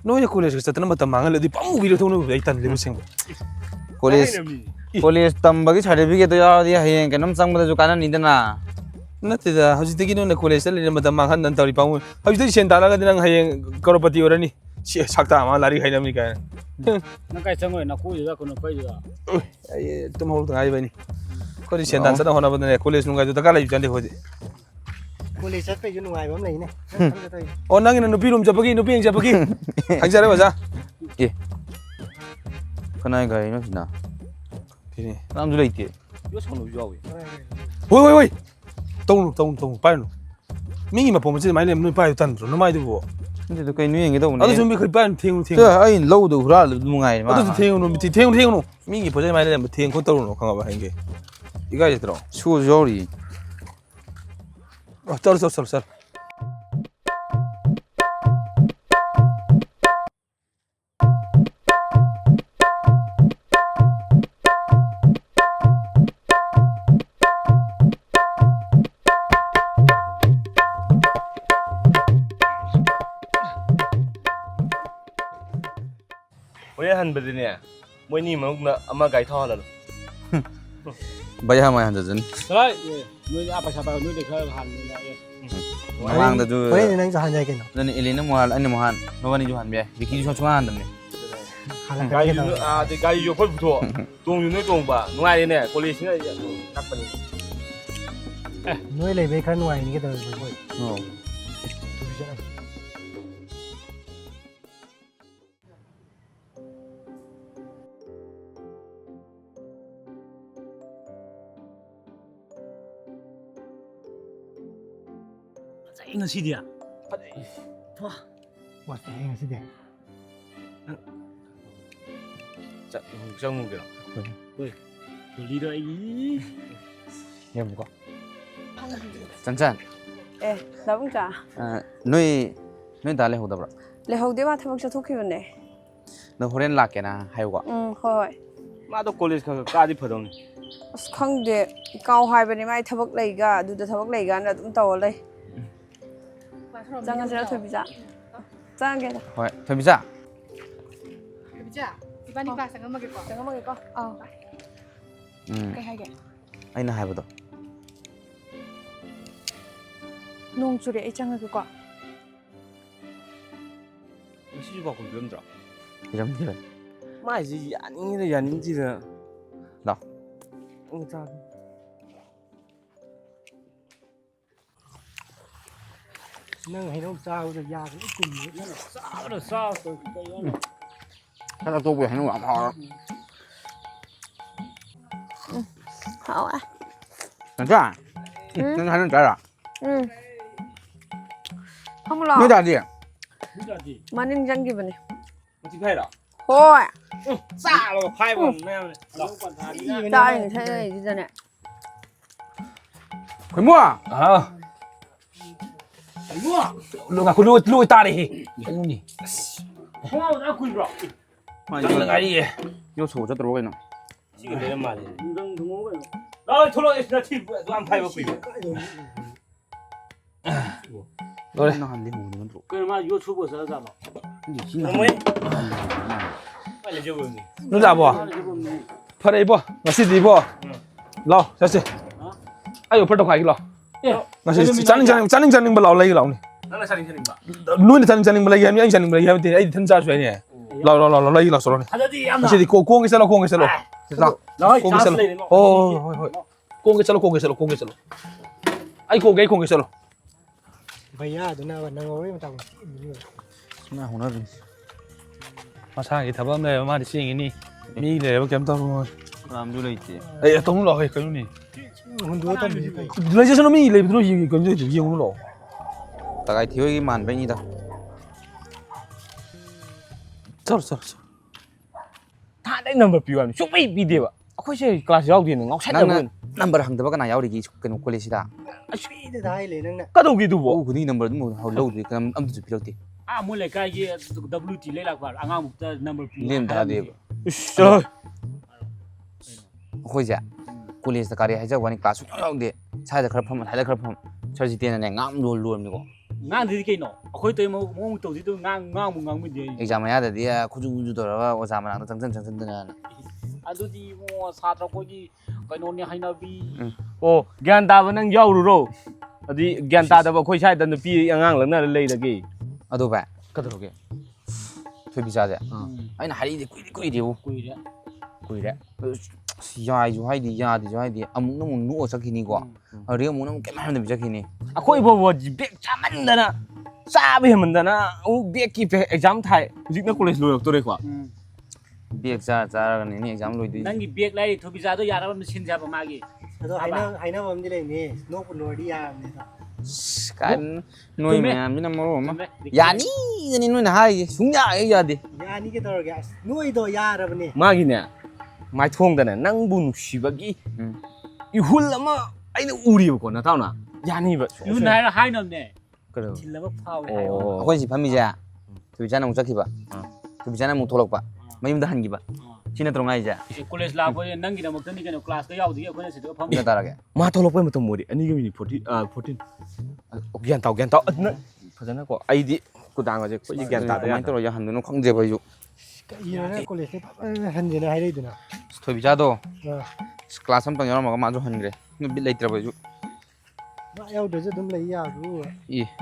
ꯅꯣꯏꯅ ꯀꯣꯂꯦꯖ ꯆꯠꯇꯅ ꯃꯇꯝ ꯃꯥꯡꯍꯜꯂꯗꯤ ꯄꯥꯝꯃꯨꯕꯤꯔ ꯊꯣꯛꯅꯕ ꯑꯩ ꯇꯟꯂꯦꯕ ꯁꯦꯡꯕ ꯀꯣꯂꯦꯖ ꯇꯝꯕꯒꯤ ꯁꯥꯔꯇꯤꯐꯤꯀꯦꯠꯇꯣ ꯌꯥꯎꯔꯗꯤ ꯍꯌꯦꯡ ꯀꯩꯅꯣꯝ ꯆꯪꯕꯗꯁꯨ ꯀꯥꯟꯅꯅꯤꯗꯅ ꯅꯠꯇꯦꯗ ꯍꯧꯖꯤꯛꯇꯒꯤ ꯅꯣꯏꯅ ꯀꯣꯂꯦꯖ ꯆꯠꯂꯤꯉꯩ ꯃꯇꯝ ꯃꯥꯡꯍꯟꯗꯅ ꯇꯧꯔꯤ ꯄꯥꯝꯃꯨ ꯍꯧꯖꯤꯛꯇꯒꯤ ꯁꯦꯟ ꯇꯥꯜꯂꯒꯗꯤ ꯅꯪ ꯍꯌꯦꯡ ꯀꯔꯣꯔꯄꯇꯤ ꯑꯣꯏꯔꯅꯤ ꯁꯛꯇꯥ ꯑꯃ ꯂꯥꯏꯔꯤꯛ ꯍꯩꯅꯕꯅꯤ ꯀꯥꯏꯅ ꯅꯪ ꯀꯥꯏ ꯆꯪꯉꯣꯏ ꯅꯀꯣꯏꯗꯨꯗ ꯀꯩꯅꯣ ꯄꯩꯗꯨꯗ ꯑꯩ ꯇꯨꯝꯍꯧꯗ ꯉꯥꯏꯕꯩꯅꯤ ꯑꯩꯈꯣꯏꯗꯤ ꯁꯦꯟ ꯇꯥꯟ ꯆꯠꯅ ꯍꯣꯠꯅꯕꯗꯅꯦ ꯀꯣꯂꯦꯖ ꯅꯨꯡꯉꯥꯏꯗꯣ ꯗꯔꯀꯥꯔ ꯂꯩꯕ ꯆꯥꯟꯗꯦ ꯑꯩꯈꯣꯏꯗꯤ ꯀꯣꯂꯦꯖ ꯆꯠꯄꯩꯁꯨ ꯅꯨꯡꯉꯥꯏꯕ ꯑꯃ ꯂꯩꯅꯦ ꯑꯣ ꯅꯪꯒꯤꯅ ꯅꯨꯄꯤ ꯔꯨꯝ ꯆꯠꯄꯒꯤ ꯅꯨꯄꯤ ꯌꯦꯡ ꯆꯠꯄꯒꯤ ꯈꯪꯖꯔꯦ ꯑꯣꯖꯥ ꯑꯦ ꯀꯅꯥꯏ ꯒꯥꯔꯤꯅꯣ ꯁꯤꯅ ꯀꯅꯥꯝꯁꯨ ꯂꯩꯇꯦ ꯌꯣ ꯁꯥꯎꯅꯕꯁꯨ ꯌꯥꯎꯋꯤ ꯍꯣꯏ ꯇꯧꯅꯨ ꯄꯥꯏꯔꯨꯅꯨ ꯃꯤꯒꯤ ꯃꯄꯣ ꯃꯆꯩ ꯑꯗꯨꯃꯥꯏꯅ ꯂꯩ ꯅꯣꯏ ꯄꯥꯏꯗꯣ ꯇꯟꯗ꯭ꯔꯣ ꯅꯃꯥꯏꯗꯨꯕꯨ ꯑꯗꯨꯗꯣ ꯀꯩꯅꯣ ꯌꯦꯡꯒꯦ ꯇꯧꯕꯅꯦ ꯑꯗꯨꯁꯨ ꯃꯤ ꯈꯔ ꯄꯥꯏꯔꯨꯅꯨ ꯊꯦꯡꯉꯨ ꯑꯩ ꯂꯧꯗ ꯍꯨꯔꯥꯜꯂꯕ ꯅꯨꯡꯉꯥꯏꯔꯦ ꯃꯥ ꯑꯗꯨꯁꯨ ꯊꯦꯡꯉꯨꯅꯨ ꯃꯤꯒꯤ ꯄꯣꯠꯆꯩ ꯑꯗꯨꯃꯥꯏꯅ ꯂꯩꯔꯝꯕ ꯊꯦꯡ ꯈꯣꯠ ꯇꯧꯔꯨꯅꯨ ꯈꯪꯉꯕ ꯍꯌꯦꯡꯒꯤ ꯏꯀꯥꯏꯖꯗ꯭ꯔꯣ ꯁꯨꯁꯨ ꯌꯥꯎꯔꯤ ꯆꯠꯂꯣ ꯍꯣꯔꯦꯟ ꯍꯟꯕꯗꯤꯅꯦ ꯃꯣꯏꯅꯤ ꯃꯅꯨꯡꯗ ꯑꯃ ꯒꯥꯔꯤ ꯊꯧꯍꯜꯂꯣ ꯚꯩꯌꯥ ꯃꯥꯏ ꯍꯟꯖꯖꯅꯤ ꯆꯂꯥꯏ ꯅꯣꯏ ꯄꯩꯁꯥ ꯄꯥꯏꯕ ꯅꯣꯏꯗꯤ ꯈꯔ ꯍꯥꯟꯅ ꯃꯃꯥꯡꯗꯁꯨ ꯍꯣꯔꯦꯟ ꯅꯪꯁꯨ ꯍꯟꯖꯥꯏ ꯀꯩꯅꯣ ꯑꯗꯨꯅ ꯑꯦꯂꯦꯟ ꯑꯃꯨꯛ ꯍꯥꯟ ꯑꯩꯅ ꯑꯃꯨꯛ ꯍꯥꯟ ꯃꯕꯥꯅꯤꯁꯨ ꯍꯟꯕ ꯌꯥꯏ ꯚꯤꯀꯤꯁꯨ ꯁꯨꯡꯍꯟ ꯍꯟꯗꯕꯅꯦ ꯒꯥꯔꯤꯁꯨ ꯑꯩꯈꯣꯏ ꯄꯨꯊꯣꯛ ꯇꯣꯡꯁꯨ ꯅꯣꯏ ꯇꯣꯡꯕ ꯅꯨꯡꯉꯥꯏꯔꯦꯅꯦ ꯀꯣꯂꯦꯖꯁꯤꯅ ꯅꯛꯄꯅꯤ ꯅꯣꯏ ꯂꯩꯕꯩ ꯈꯔ ꯅꯨꯡꯉꯥꯏꯅꯤ ꯀꯩꯗꯧꯔꯒꯦ ꯃꯣꯏ ꯐꯖꯩ ꯉꯁꯤꯗꯤ ꯋꯥꯠꯂꯦ ꯉꯁꯤꯗꯤ ꯆꯪꯉꯨꯒꯦꯔꯣ ꯂꯤꯗꯣ ꯑꯩ ꯌꯦꯡꯉꯨꯀꯣ ꯆꯟꯆꯟ ꯅꯕꯨꯡꯆꯥ ꯅꯣꯏ ꯗꯥ ꯂꯩꯍꯧꯗꯕ꯭ꯔꯥ ꯂꯩꯍꯧꯗꯦ ꯃꯥ ꯊꯕꯛ ꯆꯠꯊꯣꯛꯈꯤꯕꯅꯦ ꯅꯪ ꯍꯣꯔꯦꯟ ꯂꯥꯛꯀꯦꯅ ꯍꯥꯏꯌꯨꯀꯣ ꯍꯣꯏ ꯃꯥꯗꯣ ꯀꯣꯂꯦꯖ ꯈꯔ ꯀꯥꯗꯤ ꯐꯗꯧꯅꯤ ꯑꯁ ꯈꯪꯗꯦ ꯏꯀꯥꯎ ꯍꯥꯏꯕꯅꯦ ꯃꯥꯏ ꯊꯕꯛ ꯂꯩꯒ ꯑꯗꯨꯗ ꯊꯕꯛ ꯂꯩꯒꯅ ꯑꯗꯨꯝ ꯇꯧꯔ ꯂꯩ ꯆꯪꯉꯁꯤꯔ ꯊꯣꯏꯕꯤꯆꯥ ꯆꯪꯉꯒꯦꯗ ꯍꯣꯏ ꯊꯣꯏꯕꯤꯆꯥ ꯊꯣꯏꯕꯤꯆꯥ 이번이 클래스 ꯆꯪꯉꯝꯃꯒꯦꯀꯣ ꯑꯥꯎ ꯀꯩ ꯍꯥꯏꯒꯦ ꯑꯩꯅ ꯍꯥꯏꯕꯗꯣ ꯅꯣꯡ ꯆꯨꯔꯦ ꯑꯩ ꯆꯪꯉꯒꯦꯀꯣ ꯉꯁꯤꯁꯨ ꯄꯥꯎꯈꯨꯝ ꯄꯤꯔꯝꯗ꯭ꯔꯣ ꯄꯤꯔꯝꯗꯦ ꯃꯥꯏꯁꯤ ꯌꯥꯅꯤꯡꯉꯤꯗ ꯌꯥꯅꯤꯡꯗꯦꯗ ꯂꯥꯛꯑꯣ ꯅꯪ ꯍꯩꯅꯧ ꯆꯥꯕꯗ ꯌꯥꯒ ꯀꯨꯝꯃꯤ ꯈꯔ ꯇꯧꯕ ꯍꯩꯅꯧ ꯌꯥꯝ ꯍꯥꯎꯔ ꯍꯥꯎꯋꯦ ꯆꯟꯆꯟ ꯅꯪ ꯍꯩꯅꯧ ꯆꯥꯏꯔꯣ ꯐꯝꯃꯨ ꯅꯣꯏ ꯂꯥꯛꯑꯣ ꯗꯥꯗꯤ ꯃꯅꯤꯡ ꯆꯪꯈꯤꯕꯅꯦ ꯉꯁꯤ ꯐꯩꯔꯣ ꯍꯣꯏ ꯆꯥꯕꯒ ꯐꯥꯏꯕ ꯃꯌꯥꯝ ꯆꯥꯔꯤꯅꯦ ꯊꯛꯏꯉꯩꯁꯤꯗꯅꯦ ꯈꯣꯏꯃꯨ ꯂꯣꯏ ꯇꯥꯔꯦꯍꯦ ꯀꯩꯅꯣꯅꯤ ꯈꯣꯡꯉꯥꯎꯗ ꯀꯨꯏꯕ꯭ꯔꯣ ꯆꯪꯗ ꯉꯥꯏꯔꯤꯌꯦ ꯌꯣ ꯁꯧꯕ ꯆꯠꯇ꯭ꯔꯣ ꯀꯩꯅꯣ ꯁꯤꯒ ꯂꯩꯔ ꯃꯥꯜꯂꯦ ꯂꯥꯛꯑꯣ ꯊꯣꯛꯂꯛꯑꯦ ꯅꯊꯤ ꯑꯗꯨꯝ ꯐꯥꯏꯕ ꯀꯨꯏꯕ ꯂꯣꯏꯔꯦ ꯅꯍꯥꯟ ꯂꯩꯍꯧꯕ ꯅꯠꯇ꯭ꯔꯣ ꯀꯩꯅꯣ ꯃꯥ ꯌꯣꯠ ꯁꯨꯕ ꯆꯠꯂꯖꯥꯠꯂꯣ ꯃꯣꯏ ꯀꯥꯏ ꯂꯩꯖꯕꯅꯤ ꯅꯣꯏ ꯂꯥꯛꯑꯕꯣ ꯐꯔꯦ ꯏꯕꯣ ꯉꯁꯤꯗꯤ ꯏꯕꯣ ꯂꯥꯛꯑꯣ ꯆꯠꯁꯤ ꯑꯩ ꯑꯣꯐꯔ ꯇꯧꯈꯥꯏꯒꯦ ꯂꯥꯛꯑꯣ ꯉꯁꯤ ꯆꯥꯅꯤꯡꯕ ꯂꯥꯛꯑꯣ ꯂꯩꯒꯦ ꯂꯥꯛꯑꯣꯅꯦ ꯅꯪꯅ ꯆꯥꯅꯤꯡꯕ ꯅꯣꯏꯅ ꯆꯥꯅꯤꯡꯕ ꯂꯩꯒꯦ ꯍꯥꯏꯕꯅꯤ ꯑꯩ ꯆꯥꯅꯤꯡꯕ ꯂꯩꯒꯦ ꯍꯥꯏꯕꯗꯤ ꯑꯩꯗꯤ ꯊꯟ ꯆꯥꯔꯁꯨ ꯌꯥꯏꯅꯦ ꯂꯥꯛꯑꯣ ꯂꯩꯒꯦ ꯂꯥꯛꯑꯣ ꯆꯠꯂꯣꯅꯦ ꯑꯗꯨꯗꯤ ꯌꯥꯝꯅ ꯉꯁꯤꯗꯤ ꯀꯣꯡꯒꯦ ꯆꯠꯂꯣ ꯍꯣꯏ ꯀꯣꯡꯒꯦ ꯆꯠꯂꯣ ꯍꯣꯏ ꯀꯣꯡꯒꯦ ꯆꯠꯂꯣ ꯑꯩ ꯀꯣꯡꯒꯦ ꯆꯠꯂꯣ ꯚꯩꯌꯥꯗꯨꯅ ꯅꯪꯍꯧꯔꯣꯏ ꯃꯇꯝ ꯁꯨꯃꯥꯏꯅ ꯍꯧꯅꯕꯅꯤ ꯃꯁꯥꯒꯤ ꯊꯕꯛ ꯑꯃ ꯂꯩꯔꯕ ꯃꯥꯗꯤ ꯆꯦꯡꯉꯤꯅꯤ ꯃꯤ ꯂꯩꯔꯕ ꯀꯩꯝ ꯇꯧꯔꯣꯏ ꯀꯅꯥꯝꯁꯨ ꯂꯩꯇꯦ ꯑꯩ ꯇꯧꯅꯨ ꯂꯥꯛꯑꯣ ꯀꯩꯅꯣꯅꯦ ꯍꯨꯟꯗꯣꯛꯑ ꯊꯝꯃꯤꯁꯤ ꯀꯩ ꯂꯩꯖꯁꯅꯨ ꯃꯤ ꯂꯩꯕꯗꯨꯅ ꯌꯦꯡꯉꯨ ꯂꯥꯛꯑꯣ ꯇꯒꯥꯏ ꯊꯤꯍꯣꯏꯒꯤ ꯃꯥꯟꯕꯩꯅꯤꯗ ꯆꯠꯂꯣ ꯊꯥꯗꯩ ꯅꯝꯕꯔ ꯄꯤꯌꯨ ꯍꯥꯏꯕꯅꯤ ꯁꯨꯡꯄꯤ ꯄꯤꯗꯦꯕ ꯑꯩꯈꯣꯏꯁꯦ ꯀ꯭ꯂꯥꯁ ꯌꯥꯎꯗꯦꯅ ꯉꯥꯎꯁꯟꯅꯕ ꯅꯪꯅ ꯅꯝꯕꯔ ꯍꯪꯗꯕ ꯀꯅꯥ ꯌꯥꯎꯔꯤꯒꯦ ꯀꯩꯅꯣ ꯀꯣꯂꯦꯖꯁꯤꯗ ꯑꯁꯨꯏꯗ ꯍꯥꯏꯂꯦ ꯅꯪꯅ ꯀꯗꯧꯒꯦꯗꯨꯕꯣ ꯈꯨꯗꯤꯡꯒꯤ ꯅꯝꯕꯔ ꯑꯗꯨꯝ ꯂꯧꯗ꯭ꯔꯤ ꯀꯅꯥꯝ ꯑꯝꯇꯁꯨ ꯄꯤꯔꯛꯇꯦ ꯃꯣꯏ ꯂꯩꯀꯥꯏꯒꯤ WT ꯂꯩ ꯂꯥꯛꯄ ꯑꯉꯥꯡꯃꯨꯛꯇ ꯅꯝꯕꯔ ꯄꯤꯌꯨ ꯂꯦꯝ ꯊꯥꯗꯦꯕ ꯆꯠꯂꯣ ꯑꯩꯈꯣꯏꯁꯦ ꯀꯣꯂꯦꯖꯇ ꯀꯥꯔꯦ ꯍꯥꯏꯖꯕ ꯋꯥꯅꯤ ꯀ꯭ꯂꯥꯁ ꯁꯨꯡꯌꯥꯎ ꯌꯥꯎꯗꯦ ꯁ꯭ꯋꯥꯏꯗ ꯈꯔ ꯐꯝ ꯁ꯭ꯋꯥꯏꯗ ꯈꯔ ꯐꯝ ꯁꯔ ꯖꯤꯇꯦꯟꯅꯅꯦ ꯉꯥꯝ ꯂꯣꯏꯔꯕꯅꯤꯀꯣ ꯉꯥꯡꯗꯗꯤ ꯀꯩꯅꯣ ꯑꯩꯈꯣꯏ ꯇꯧ ꯃꯑꯣꯡ ꯇꯧꯗꯤꯗꯣ ꯉꯥꯡꯕꯨ ꯉꯥꯡꯕꯤꯗꯦ ꯑꯦꯛꯖꯥꯝ ꯃꯌꯥꯗꯗꯤ ꯈꯨꯖꯨ ꯇꯧꯔꯒ ꯑꯣꯖꯥ ꯃꯅꯥꯛꯇ ꯆꯪꯁꯤꯟꯗꯅ ꯑꯗꯨꯗꯤ ꯏꯕꯨꯡꯉꯣ ꯁꯥꯇ꯭ꯔ ꯑꯩꯈꯣꯏꯒꯤ ꯀꯩꯅꯣꯅꯦ ꯍꯩꯅꯕꯤ ꯑꯣ ꯒ꯭ꯌꯥꯟ ꯇꯥꯕ ꯅꯪ ꯌꯥꯎꯔꯨꯔꯣ ꯑꯗꯨꯗꯤ ꯒ꯭ꯌꯥꯟ ꯇꯥꯗꯕ ꯑꯩꯈꯣꯏ ꯁ꯭ꯋꯥꯏꯗ ꯅꯨꯄꯤ ꯑꯉꯥꯡ ꯂꯛꯅꯔ ꯂꯩꯔꯒꯦ ꯑꯗꯣ ꯚꯥꯏ ꯀꯩꯗꯧꯔꯒꯦ ꯊꯣꯏꯕꯤꯆꯥꯁꯦ ꯑꯩꯅ ꯍꯥꯏꯔꯤꯗꯤ ꯀꯨꯏꯔꯦꯕꯨ ꯀꯨꯏꯔꯦ ꯌꯥꯏꯁꯨ ꯍꯥꯏꯗꯤ ꯌꯥꯗꯦꯁꯨ ꯍꯥꯏꯗꯤ ꯑꯃꯨꯛꯅ ꯑꯃꯨꯛ ꯅꯣꯛꯑ ꯆꯠꯈꯤꯅꯤꯀꯣ ꯑꯗꯨꯗꯒꯤ ꯑꯃꯨꯛꯅ ꯑꯃꯨꯛ ꯀꯩꯝ ꯍꯥꯏꯔꯝꯗꯕꯤ ꯆꯠꯈꯤꯅꯤ ꯑꯩꯈꯣꯏ ꯐꯥꯎꯕ ꯕꯦꯛ ꯆꯥꯃꯟꯗꯅ ꯆꯥꯕ ꯍꯦꯟꯃꯟꯗꯅ ꯑꯃꯨꯛ ꯕꯦꯛꯀꯤ ꯑꯦꯛꯖꯥꯝ ꯊꯥꯏ ꯍꯧꯖꯤꯛꯅ ꯀꯣꯂꯦꯖ ꯂꯣꯏꯔꯛꯇꯣꯔꯦꯀꯣ ꯕꯦꯛ ꯆꯥꯔꯒꯅꯤꯅꯦ ꯑꯦꯛꯖꯥꯝ ꯂꯣꯏꯗꯣꯏꯁꯦ ꯅꯪꯒꯤ ꯕꯦꯛ ꯂꯩ ꯊꯣꯕꯤꯆꯥꯗꯣ ꯌꯥꯔꯕ ꯑꯃ ꯁꯤꯟꯖꯕ ꯃꯥꯒꯤ ꯑꯗꯣ ꯍꯥꯏꯅꯕ ꯑꯃꯗꯤ ꯂꯩꯅꯤ ꯅꯣꯛꯄꯨ ꯅꯣꯔꯗꯤ ꯌꯥꯔꯕꯅꯤꯗ ꯀꯥꯏ ꯅꯣꯏ ꯃꯌꯥꯝꯁꯤꯅ ꯃꯔꯣꯜ ꯑꯃ ꯌꯥꯅꯤꯒꯅꯤ ꯅꯣꯏꯅ ꯍꯥꯏꯔꯤꯁꯦ ꯁꯨꯡꯌꯥ ꯍꯦꯛ ꯌꯥꯗꯦ ꯌꯥꯅꯤ ꯀꯩꯗꯧꯔꯒꯦ ꯑꯁ ꯅꯣꯏꯗꯣ ꯌꯥꯔꯕꯅꯦ ꯃꯥꯒꯤꯅꯦ ꯃꯥꯏꯊꯣꯡꯗꯅꯦ ꯅꯪꯕꯨ ꯅꯨꯡꯁꯤꯕꯒꯤ ꯏꯍꯨꯜ ꯑꯃ ꯑꯩꯅ ꯎꯔꯤꯕꯀꯣ ꯅꯇꯥꯎꯅ ꯌꯥꯅꯤꯕ ꯌꯨꯅ ꯍꯥꯏꯔ ꯍꯥꯏꯅꯕꯅꯦ ꯀꯩꯅꯣ ꯊꯤꯜꯂꯕ ꯐꯥꯎꯋꯦ ꯍꯥꯏꯌꯣ ꯑꯩꯈꯣꯏ ꯁꯤ ꯐꯝꯃꯤꯁꯦ ꯊꯣꯏꯕꯤꯆꯥꯅ ꯑꯃꯨꯛ ꯆꯠꯈꯤꯕ ꯊꯣꯏꯕꯤꯆꯥꯅ ꯑꯃꯨꯛ ꯊꯣꯛꯂꯛꯄ ꯃꯌꯨꯝꯗ ꯍꯟꯈꯤꯕ ꯁꯤ ꯅꯠꯇ꯭ꯔꯣ ꯉꯥꯏꯁꯦ ꯀꯣꯂꯦꯖ ꯂꯥꯛꯄꯁꯦ ꯅꯪꯒꯤꯗꯃꯛꯇꯅꯤ ꯀꯩꯅꯣ ꯀ꯭ꯂꯥꯁꯇ ꯌꯥꯎꯗꯒꯤ ꯑꯩꯈꯣꯏꯅ ꯁꯤꯗ ꯀꯌꯥ ꯐꯝꯃꯤ ꯇꯥꯔꯒꯦ ꯃꯥ ꯊꯣꯛꯂꯛꯄꯩ ꯃꯇꯝ ꯑꯣꯏꯔꯦ 2:14 ꯒ꯭ꯌꯥꯟ ꯇꯥꯎ ꯑꯗꯨꯅ ꯐꯖꯅꯀꯣ ꯑꯩꯗꯤ ꯈꯨꯗꯥꯡꯒꯁꯦ ꯑꯩꯈꯣꯏꯗꯤ ꯒ꯭ꯌꯥꯟ ꯇꯥꯗ ꯀꯃꯥꯏꯅ ꯇꯧꯔ ꯌꯥꯍꯟꯗꯣꯏꯅꯣ ꯈꯪꯗꯦꯕ ꯑꯩꯁꯨ ꯀꯩꯅꯣꯅꯦ ꯀꯣꯂꯦꯖꯇ ꯐꯖꯅ ꯍꯟꯖꯦꯅ ꯍꯥꯏꯔꯛꯏꯗꯨꯅ ꯊꯣꯏꯕꯤꯆꯥꯗꯣ ꯀ꯭ꯂꯥꯁ ꯑꯃꯇꯪ ꯌꯥꯎꯔꯝꯃꯒ ꯃꯥꯁꯨ ꯍꯟꯈ꯭ꯔꯦ ꯕꯤꯠ ꯂꯩꯇ꯭ꯔꯕ ꯑꯩꯁꯨ ꯃꯥ ꯌꯥꯎꯗ꯭ꯔꯁꯨ ꯑꯗꯨꯝ ꯂꯩ ꯌꯥꯕꯨ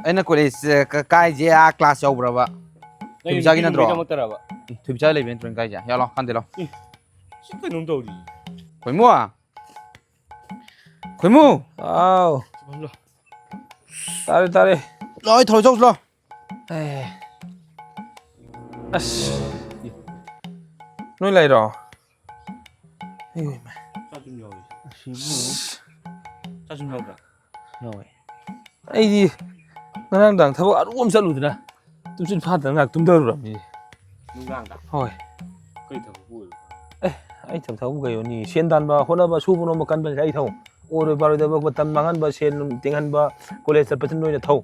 ꯑꯩꯅ ꯀꯣꯂꯦꯖ ꯀꯥꯏꯁꯦ ꯀ꯭ꯂꯥꯁ ꯌꯥꯎꯕ꯭ꯔꯕ ꯊꯣꯏꯕꯤꯆꯥꯒꯤ ꯅꯠꯇ꯭ꯔꯣ ꯊꯣꯏꯕꯤꯆꯥ ꯂꯩꯕ ꯅꯠꯇ꯭ꯔꯣ ꯀꯥꯏꯁꯦ ꯌꯥꯎ ꯂꯥꯎ ꯀꯥꯟꯗꯦ ꯂꯥꯎ ꯁꯤ ꯀꯩꯅꯣꯝ ꯇꯧꯔꯤ ꯈꯣꯏꯃꯨ ꯈꯣꯏꯃꯨ ꯑꯥꯎ ꯇꯥꯔꯦ ꯂꯥꯛꯑꯣ ꯊꯧꯔ ꯆꯧꯁꯤ ꯂꯥꯛꯑꯣ ꯑꯁ ꯅꯣꯏ ꯂꯩꯔꯣ ꯆꯥꯖꯨꯝ ꯌꯥꯎꯋꯤ ꯆꯥꯖꯨꯝ ꯌꯥꯎꯕ꯭ꯔꯥ ꯌꯥꯎꯋꯦ ꯑꯩꯗꯤ ꯉꯔꯥꯡ ꯅꯨꯡꯗꯥꯡ ꯊꯕꯛ ꯑꯔꯨꯕ ꯑꯃ ꯆꯠꯂꯨꯗꯅ ꯇꯨꯝꯁꯤꯠ ꯐꯥꯗꯅ ꯉꯥꯏꯍꯥꯛ ꯇꯨꯝꯊꯔꯨꯔꯕꯅꯤ ꯅꯨꯡꯗꯥꯡꯗ ꯍꯣꯏ ꯀꯩ ꯊꯕꯛ ꯑꯣꯏꯕ ꯑꯩ ꯊꯕꯛ ꯀꯩꯅꯣꯅꯤ ꯁꯦꯟ ꯇꯥꯟꯕ ꯍꯣꯠꯅꯕ ꯁꯨꯕ ꯅꯣꯝꯕ ꯀꯟꯕꯁꯦ ꯑꯩ ꯊꯧ ꯑꯣꯏꯔꯣꯏ ꯄꯥꯔꯣꯏꯗꯕ ꯃꯇꯝ ꯃꯥꯡꯍꯟꯕ ꯁꯦꯟ ꯇꯤꯡꯍꯟꯕ ꯀꯣꯂꯦꯖ ꯆꯠꯄꯁꯤ ꯅꯣꯏꯅ ꯊꯧ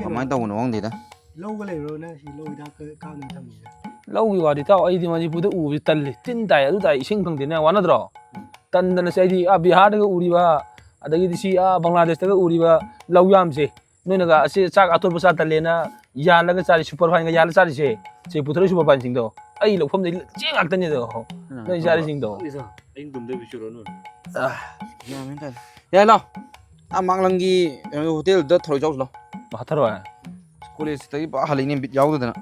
ꯀꯃꯥꯏꯅ ꯇꯧꯕꯅꯣ ꯈꯪꯗꯦꯗ ꯂꯧꯒ ꯂꯩꯕ꯭ꯔꯣ ꯅꯪ ꯁꯤ ꯂꯧ ꯍꯤꯗꯥꯛ ꯀꯥꯞꯅ ꯊꯝꯃꯤꯁꯦ ꯂꯧꯒꯤ ꯋꯥꯗꯤ ꯇꯥꯎ ꯑꯩꯗꯤ ꯃꯅꯤꯄꯨꯔꯗ ꯎꯕꯁꯤ ꯇꯜꯂꯤ ꯇꯤꯟ ꯇꯥꯏ ꯑꯗꯨ ꯇꯥꯏ ꯏꯁꯤꯡ ꯐꯪꯗꯦꯅꯦ ꯋꯥꯅꯗ꯭ꯔꯣ ꯇꯟꯗꯅꯁꯦ ꯑꯩꯗꯤ ꯕꯤꯍꯥꯔꯗꯒ ꯎꯔꯤꯕ ꯑꯗꯒꯤꯗꯤ ꯁꯤ ꯕꯪꯒ꯭ꯂꯥꯗꯦꯁꯇꯒ ꯎꯔꯤꯕ ꯂꯧ ꯌꯥꯝꯁꯦ ꯅꯣꯏꯅꯒ ꯑꯁꯤ ꯆꯥꯛ ꯑꯇꯣꯞꯄ ꯆꯥ ꯇꯜꯂꯦꯅ ꯌꯥꯜꯂꯒ ꯆꯥꯔꯤ ꯁꯨꯄꯔ ꯐꯥꯏꯟꯒ ꯌꯥꯜꯂ ꯆꯥꯔꯤꯁꯦ ꯁꯤ ꯄꯨꯊꯣꯔꯛꯏ ꯁꯨꯄꯔ ꯐꯥꯏꯟꯁꯤꯡꯗꯣ ꯑꯩ ꯂꯧꯐꯝꯗꯩ ꯆꯦꯡ ꯉꯥꯛꯇꯅꯦꯗꯣ ꯅꯣꯏ ꯆꯥꯔꯤꯁꯤꯡꯗꯣ ꯑꯩ ꯇꯨꯝꯗꯕꯤ ꯆꯨꯔꯣꯅꯨ ꯌꯥꯏ ꯂꯥꯛꯑꯣ ꯃꯥꯡꯂꯪꯒꯤ ꯍꯣꯇꯦꯜꯗ ꯊꯧꯔ ꯆꯧꯁꯤ ꯂꯥꯛꯑꯣ ꯃꯊꯔꯣꯏ ꯀꯣꯂꯦꯖꯇꯒꯤ ꯍꯜꯂꯛꯏꯅꯦ ꯕꯤꯠ ꯌꯥꯎꯗꯗꯅ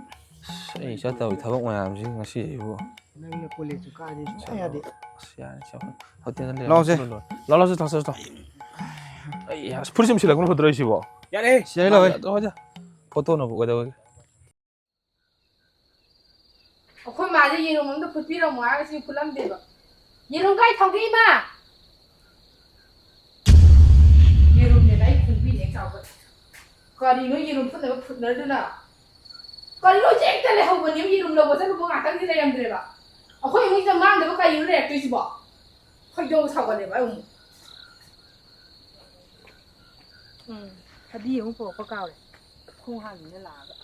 ꯑꯩ ꯆꯠꯇꯕ ꯊꯕꯛ ꯃꯌꯥꯝꯁꯤ ꯉꯁꯤ ꯑꯩꯕꯨ ꯅꯪꯅ ꯀꯣꯂꯦꯖꯁꯨ ꯀꯥꯗꯤ ꯁꯨꯡꯌꯥ ꯌꯥꯗꯦ ꯍꯣꯇꯦꯜꯗ ꯂꯥꯛꯑꯣꯁꯦ ꯂꯥꯛꯑꯣ ꯑꯩ ꯐꯨꯔꯤꯠ ꯑꯃ ꯁꯤꯜꯂꯛꯄꯅ ꯐꯠꯇ꯭ꯔꯣ ꯁꯤꯕꯣ ꯌꯥꯔꯦ ꯁꯤꯗꯩ ꯂꯥꯛꯑꯣ ꯐꯣꯇꯣꯅꯕꯨ ꯀꯩꯗꯧꯔꯒꯦ ꯑꯩꯈꯣꯏ ꯃꯥꯁꯦ ꯌꯦꯔꯨꯝ ꯑꯝꯇ ꯐꯨꯠꯄꯤꯔꯝꯃꯣ ꯍꯥꯏꯔꯒ ꯁꯤ ꯐꯨꯠꯂꯝꯗꯦꯕ ꯌꯦꯔꯨꯝ ꯀꯥꯏ ꯊꯝꯒꯦ ꯏꯃꯥ ꯌꯦꯔꯨꯝꯅꯦꯅ ꯑꯩ ꯐꯨꯠꯄꯤꯅꯦ ꯆꯥꯎꯕ ꯀꯔꯤꯅꯣ ꯌꯦꯔꯨꯝ ꯐꯨꯠꯅꯕ ꯐꯨꯠꯅꯔꯗꯨꯅ ꯀꯔꯤꯅꯣ ꯍꯦꯛꯇ ꯂꯩꯍꯧꯕꯅꯦ ꯌꯦꯔꯨꯝ ꯂꯧꯕ ꯆꯠꯂꯨꯕ ꯉꯥꯛꯇꯪꯗꯤ ꯂꯩꯔꯝꯗ꯭ꯔꯦꯕ ꯑꯩꯈꯣꯏ ꯏꯃꯨꯡꯁꯤꯗ ꯃꯥꯡꯗꯕ ꯀꯔꯤꯅꯣ ꯂꯩꯔꯛꯇꯣꯏꯁꯤꯕꯣ ꯈꯣꯏꯗꯧ ꯁꯥꯎꯒꯠꯂꯦꯕ ꯑꯩ ꯑꯃꯨꯛ ꯐꯗꯤ ꯑꯃꯨꯛ ꯄꯨꯔꯛꯄ ꯀꯥꯎꯔꯦ ꯈꯣꯡ ꯍꯥꯡꯉꯤꯅ ꯂꯥꯛꯑꯒ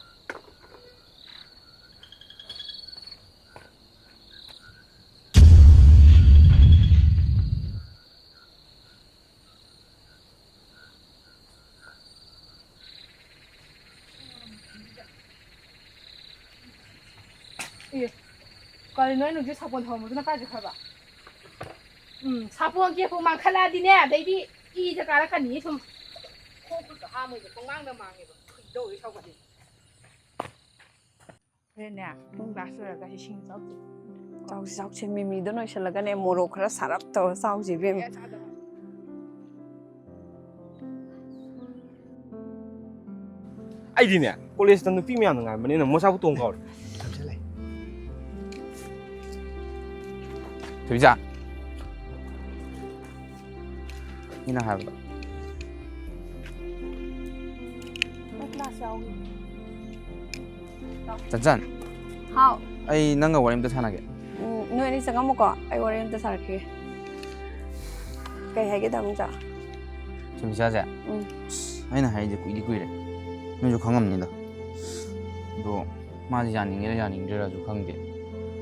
ꯀꯔꯤꯅꯣ ꯑꯩꯅ ꯍꯧꯖꯤꯛ ꯁꯥꯄꯣꯟ ꯊꯝꯕꯗꯨꯅ ꯀꯥꯏ ꯆꯠꯈ꯭ꯔꯕ ꯁꯥꯄꯣꯟ ꯀꯦꯛꯄ ꯃꯥꯡꯈꯠꯂꯛꯑꯗꯤꯅꯦ ꯑꯗꯩꯗꯤ ꯏꯗ ꯀꯥꯔꯛꯀꯅꯤ ꯁꯨꯝ ꯈꯣꯡ ꯈꯨꯠꯀ ꯍꯥꯝꯃꯣꯏꯗ ꯈꯣꯡꯉꯥꯡꯗ ꯃꯥꯡꯉꯦꯕ ꯈꯣꯏꯗꯧꯗꯤ ꯁꯧꯒꯠꯂꯦ ꯍꯣꯔꯦꯟꯅꯦ ꯄꯨꯡ ꯀ꯭ꯂꯥꯁ ꯂꯣꯏꯔꯒ ꯏꯁꯤꯡ ꯆꯥꯎꯁꯤ ꯃꯤꯃꯤꯗꯣ ꯅꯣꯏꯁꯜꯂꯒꯅꯦ ꯃꯣꯔꯣꯛ ꯈꯔ ꯁꯥꯔꯞ ꯇꯧꯔ ꯆꯥꯎꯁꯤ ꯏꯕꯦꯝ ꯑꯩꯗꯤꯅꯦ ꯀꯣꯂꯦꯖꯇ ꯅꯨꯄꯤ ꯃꯌꯥꯝꯅ ꯉꯥꯏꯕꯅꯤꯅ ꯃꯣꯁꯥꯕꯨ ꯇꯣꯡ ꯀꯥꯎꯔꯦ ꯊꯣꯏꯕꯤꯆꯥ ꯃꯤꯅ ꯍꯥꯏꯕꯗꯣ ꯆꯟꯆꯟ ꯍꯥꯎ ꯑꯩ ꯅꯪꯒ ꯋꯥꯔꯤ ꯑꯝꯇ ꯁꯥꯟꯅꯒꯦ ꯅꯣꯏ ꯑꯅꯤ ꯆꯪꯉꯝꯃꯨꯀꯣ ꯑꯩ ꯋꯥꯔꯤ ꯑꯝꯇ ꯁꯥꯔꯛꯈꯤꯒꯦ ꯀꯩ ꯍꯥꯏꯒꯦ ꯇꯥꯃꯣꯆꯥ ꯊꯣꯏꯕꯤꯆꯥꯁꯦ ꯑꯩꯅ ꯍꯥꯏꯔꯤꯁꯦ ꯀꯨꯏꯔꯦ ꯅꯣꯏꯁꯨ ꯈꯪꯉꯝꯅꯤꯗ ꯑꯗꯣ ꯃꯥꯁꯦ ꯌꯥꯅꯤꯡꯉꯦꯔꯥ ꯌꯥꯅꯤꯡꯗ꯭ꯔꯦꯔꯥꯁꯨ ꯈꯪꯗꯦ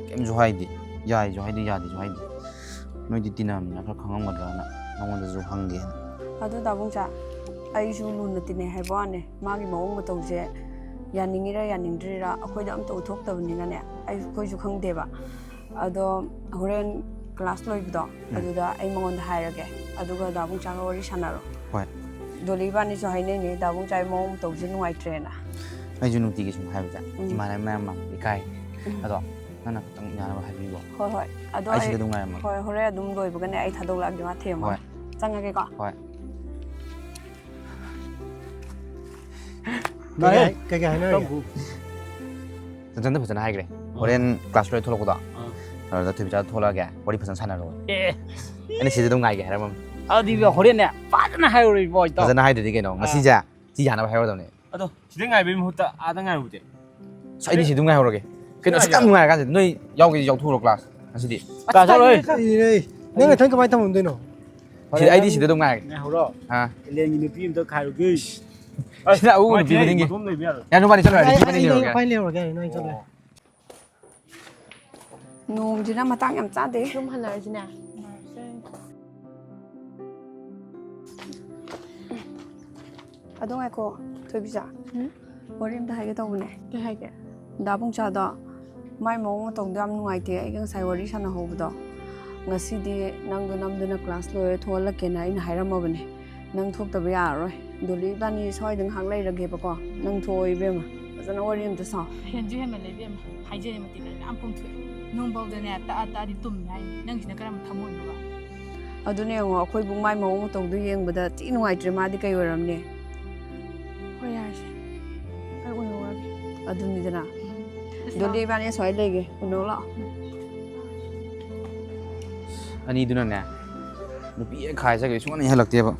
ꯀꯩꯝꯁꯨ ꯍꯥꯏꯗꯦ ꯌꯥꯏꯁꯨ ꯍꯥꯏꯗꯦ ꯌꯥꯗꯦꯁꯨ ꯍꯥꯏꯗꯦ ꯅꯣꯏꯗꯤ ꯇꯤꯟꯅꯕꯅꯤꯅ ꯈꯔ ꯈꯪꯉꯝꯒꯗ꯭ꯔꯥꯅ ꯅꯉꯣꯟꯗꯁꯨ ꯍꯪꯒꯦꯅ ꯑꯗꯨ ꯗꯥꯕꯨꯡꯆꯥ ꯑꯩꯁꯨ ꯂꯨꯅ ꯇꯤꯟꯅꯩ ꯍꯥꯏꯕ ꯋꯥꯅꯦ ꯃꯥꯒꯤ ꯃꯑꯣꯡ ꯃꯇꯧꯁꯦ ꯌꯥꯅꯤꯡꯉꯤꯔꯥ ꯌꯥꯅꯤꯡꯗ꯭ꯔꯤꯔꯥ ꯑꯩꯈꯣꯏꯗ ꯑꯝꯇ ꯎꯠꯊꯣꯛꯇꯕꯅꯤꯅꯅꯦ ꯑꯩꯈꯣꯏꯁꯨ ꯈꯪꯗꯦꯕ ꯑꯗꯣ ꯍꯣꯔꯦꯟ ꯀ꯭ꯂꯥꯁ ꯂꯣꯏꯕꯗꯣ ꯑꯗꯨꯗ ꯑꯩ ꯃꯉꯣꯟꯗ ꯍꯥꯏꯔꯒꯦ ꯑꯗꯨꯒ ꯗꯥꯕꯨꯡꯆꯥꯒ ꯋꯥꯔꯤ ꯁꯥꯟꯅꯔꯣ ꯍꯣꯏ ꯗꯣꯂꯤ ꯏꯕꯥꯅꯤꯁꯨ ꯍꯥꯏꯅꯩꯅꯦ ꯗꯥꯕꯨꯡꯆꯥꯒꯤ ꯃꯑꯣꯡ ꯃꯇꯧꯁꯦ ꯅꯨꯡꯉꯥꯏꯇ꯭ꯔꯦꯅ ꯑꯩꯁꯨ ꯅꯨꯡꯇꯤꯒꯤ ꯁꯨꯝ ꯍꯥꯏꯕꯁꯦ ꯏꯃꯥꯟꯅꯕ ꯃꯌꯥꯝ ꯑꯃ ꯏꯀꯥꯏ ꯑꯗꯣ ꯅꯪꯅ ꯈꯤꯇꯪ ꯌꯥꯅꯕ ꯍꯥꯏꯕꯤꯌꯣ ꯍꯣꯏ ꯍꯣꯏ ꯑꯗꯣ ꯑꯩ ꯁꯤꯗ ꯑꯗꯨꯝ ꯉꯥꯏꯔꯝꯃꯒꯦ ꯍꯣꯏ ꯍꯣꯔꯦꯟ ꯑꯗꯨꯝ ꯂꯣꯏꯕꯒꯅꯦ ꯑꯩ ꯊꯥꯗꯣꯛꯂꯛꯑꯒꯦ ꯃꯥ ꯊꯦꯝꯃꯒ ꯍꯣꯏ ꯆꯪꯉꯒꯦꯀꯣ ꯍꯣꯏ Cái hainari. ꯆꯟꯆꯟꯗ ꯐꯖꯅ ꯍꯥꯏꯈ꯭ꯔꯦ ꯍꯣꯔꯦꯟ ꯀ꯭ꯂꯥꯁ ꯂꯣꯏ ꯊꯣꯛꯂꯛꯄꯗꯣ ꯑꯗꯨꯗ ꯊꯣꯏꯕꯤꯆꯥꯗ ꯊꯣꯛꯂꯛꯑꯒꯦ ꯋꯥꯔꯤ ꯐꯖꯅ ꯁꯥꯟꯅꯔꯣ ꯑꯩꯅ ꯁꯤꯗ ꯑꯗꯨꯝ ꯉꯥꯏꯒꯦ ꯍꯥꯏꯔꯝꯃꯝꯅꯤ ꯑꯗꯨꯗꯤ ꯍꯣꯔꯦꯟꯅꯦ ꯐꯖꯅ ꯍꯥꯏꯔꯨꯔꯤꯕꯣ ꯏꯇꯥꯎ ꯐꯖꯅ ꯍꯥꯏꯗ꯭ꯔꯗꯤ ꯀꯩꯅꯣ ꯉꯁꯤꯁꯦ ꯁꯤ ꯌꯥꯅꯕ ꯍꯥꯏꯔꯗꯕꯅꯦ ꯑꯗꯣ ꯁꯤꯗ ꯉꯥꯏꯕꯒꯤ ꯃꯍꯨꯠꯇ ꯑꯥꯗ ꯉꯥꯏꯔꯨꯗꯦ ꯑꯩꯗꯤ ꯁꯤ ꯑꯗꯨꯝ ꯉꯥꯏꯍꯧꯔꯒꯦ ꯀꯩꯅꯣ ꯑꯁꯨꯛ ꯌꯥꯝ ꯅꯨꯡꯉꯥꯏꯔ ꯀꯥꯟꯁꯤꯗ ꯅꯣꯏ ꯌꯥꯎꯒꯦꯗꯤ ꯌꯥꯎꯊꯣꯛꯎꯔꯣ क्लास ꯉꯁꯤꯗꯤ Neng thang kamai thamum dino. ꯁꯤꯗ ꯑꯩꯗꯤ ꯁꯤꯗ ꯑꯗꯨꯝ ꯉꯥꯏꯔꯒꯦ ꯉꯥꯏꯍꯧꯔꯣ ꯂꯦꯡꯒꯤ ꯅꯨꯄꯤ ꯑꯝꯇ ꯈꯥꯏꯔꯨꯒꯦ ꯁꯤꯗ ꯑꯎ ꯅꯨꯄꯤ ꯈꯨꯗꯤꯡꯒꯤ ꯃꯇꯣꯝ ꯂꯩꯕ ꯌꯥꯔꯣꯏ ꯌꯥ ꯅꯨꯄꯥꯅꯤ ꯆꯠꯂꯣ Ai ꯅꯨꯄꯤ ꯈꯨꯗꯤꯡ ai ꯂꯩꯔꯒꯦ file le orga no chale. ꯅꯣꯡꯁꯤꯅ ꯃꯇꯥꯡ ꯌꯥꯝ ꯆꯥꯗꯦ ꯌꯨꯝ ꯍꯜꯂꯛꯑꯁꯤꯅꯦ ꯑꯗꯣ ꯉꯥꯏꯈꯣ ꯊꯣꯏꯕꯤꯆꯥ ꯋꯥꯔꯤ ꯑꯝꯇ ꯍꯥꯏꯒꯦ ꯇꯧꯕꯅꯦ ꯀꯩ ꯍꯥꯏꯒꯦ ꯗꯥꯕꯨꯡꯆꯥꯗꯣ ꯃꯥꯏ ꯃꯑꯣꯡ ꯃꯇꯧꯗꯣ ꯌꯥꯝ ꯅꯨꯡꯉꯥꯏꯇꯦ ꯑꯩꯒ ꯉꯁꯥꯏ ꯋꯥꯔꯤ ꯁꯥꯟꯅꯍꯧꯕꯗꯣ ꯉꯁꯤꯗꯤ ꯅꯪꯗꯣ ꯅꯝꯗꯨꯅ ꯀ꯭ꯂꯥꯁ ꯂꯣꯏꯔ ꯊꯣꯛꯍꯜꯂꯛꯀꯦꯅ ꯑꯩꯅ ꯍꯥꯏꯔꯝꯃꯕꯅꯦ ꯅꯪ ꯊꯣꯛꯇꯕ ꯌꯥꯔꯔꯣꯏ ꯗꯣꯂꯤ ꯏꯕꯥꯅꯤ ꯁ꯭ꯋꯥꯏꯗ ꯉꯥꯏꯍꯥꯛ ꯂꯩꯔꯒꯦꯕꯀꯣ ꯅꯪ ꯊꯣꯛꯑꯣ ꯏꯕꯦꯝꯃ ꯐꯖꯅ ꯋꯥꯔꯤ ꯑꯝꯇ ꯁꯥꯎ ꯍꯦꯟꯁꯨ ꯍꯦꯟꯃꯜꯂꯦ ꯏꯕꯦꯝꯃ ꯍꯥꯏꯖꯔꯤ ꯃꯇꯤꯛ ꯌꯥꯝ ꯄꯣꯡꯊꯣꯛꯑꯦ ꯅꯣꯡꯐꯥꯎꯗꯅꯦ ꯇꯛꯑ ꯇꯛꯑꯗꯤ ꯇꯨꯝꯃꯦ ꯍꯥꯏꯅꯤ ꯅꯪꯁꯤꯅ ꯀꯔꯝꯕ ꯊꯝꯃꯣꯏꯅꯣꯕ ꯑꯗꯨꯅꯦ ꯌꯦꯡꯉꯣ ꯑꯩꯈꯣꯏꯕꯨ ꯃꯥꯏ ꯃꯑꯣꯡ ꯃꯇꯧꯗꯣ ꯌꯦꯡꯕꯗ ꯊꯤ ꯅꯨꯡꯉꯥꯏꯇ꯭ꯔꯦ ꯃꯥꯗꯤ ꯀꯩ ꯑꯣꯏꯔꯝꯅꯤ ꯍꯣꯏ ꯌꯥꯔꯁꯦ ꯑꯩ ꯎꯅꯧꯔꯒꯦ ꯑꯗꯨꯅꯤꯗꯅ ꯗꯣꯂꯤ ꯏꯕꯥꯅꯤ ꯁ꯭ꯋꯥꯏ ꯂꯩꯒꯦ ꯎꯅꯧ ꯂꯥꯛꯑꯣ ꯑꯅꯤꯗꯨꯅꯅꯦ ꯅꯨꯄꯤ ꯍꯦꯛ ꯈꯥꯏꯖꯒꯦ ꯁꯨꯡꯍꯟ ꯍꯜꯂꯛꯇꯦꯕ